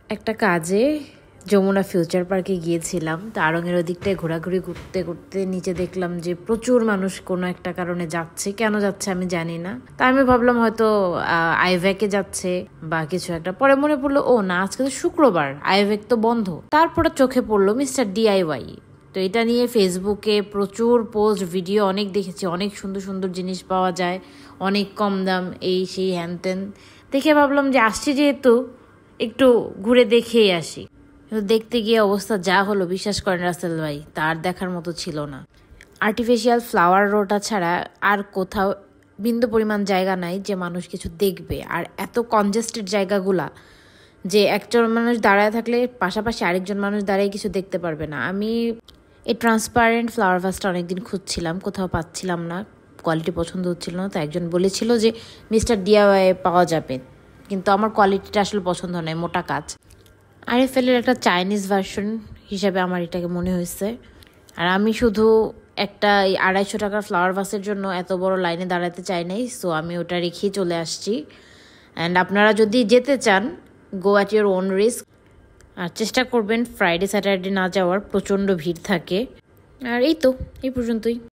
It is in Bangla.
একটা কাজে যমুনা ফিউচার পার্কে গিয়েছিলাম। তারঙের ওদিকটায় ঘোরাঘুরি করতে করতে নিচে দেখলাম যে প্রচুর মানুষ কোনো একটা কারণে যাচ্ছে। কেন যাচ্ছে আমি জানি না। তা আমি ভাবলাম হয়তো আইভ্যাকে যাচ্ছে বা কিছু একটা। পরে মনে পড়লো ও না, আজকে তো শুক্রবার, আইভ্যাক তো বন্ধ। তারপরে চোখে পড়লো মিস্টার ডিআইওয়াই। তো এটা নিয়ে ফেসবুকে প্রচুর পোস্ট ভিডিও অনেক দেখেছি, অনেক সুন্দর সুন্দর জিনিস পাওয়া যায়, অনেক কম দাম, এই সেই হ্যান ত্যান। দেখে ভাবলাম যে আসছি যেহেতু একটু ঘুরে দেখেই আসি। কিন্তু দেখতে গিয়ে অবস্থা যা হলো বিশ্বাস করেন রাসেল ভাই, তার দেখার মতো ছিল না। আর্টিফিশিয়াল ফ্লাওয়ার রোটা ছাড়া আর কোথাও বিন্দু পরিমাণ জায়গা নাই যে মানুষ কিছু দেখবে। আর এত কনজেস্টেড জায়গাগুলা যে একজন মানুষ দাঁড়ায় থাকলে পাশাপাশি আরেকজন মানুষ দাঁড়িয়ে কিছু দেখতে পারবে না। আমি এই ট্রান্সপারেন্ট ফ্লাওয়ার ভাসটা অনেকদিন খুঁজছিলাম, কোথাও পাচ্ছিলাম না, কোয়ালিটি পছন্দ হচ্ছিল না। তো একজন বলেছিল যে মিস্টার ডিআইওয়াই পাওয়া যাবে, কিন্তু আমার কোয়ালিটিটা আসলে পছন্দ নয়, মোটা কাজ। আরএফএলের একটা চাইনিজ ভার্সন হিসাবে আমার এটাকে মনে হয়েছে। আর আমি শুধু একটা এই 250 টাকার ফ্লাওয়ার ভাসের জন্য এত বড় লাইনে দাঁড়াতে চাই নাই, সো আমি ওটা রেখেই চলে আসছি। অ্যান্ড আপনারা যদি যেতে চান, go at your own risk. আর চেষ্টা করবেন ফ্রাইডে স্যাটারডে না যাওয়ার, প্রচণ্ড ভিড় থাকে। আর এই তো, এই পর্যন্তই।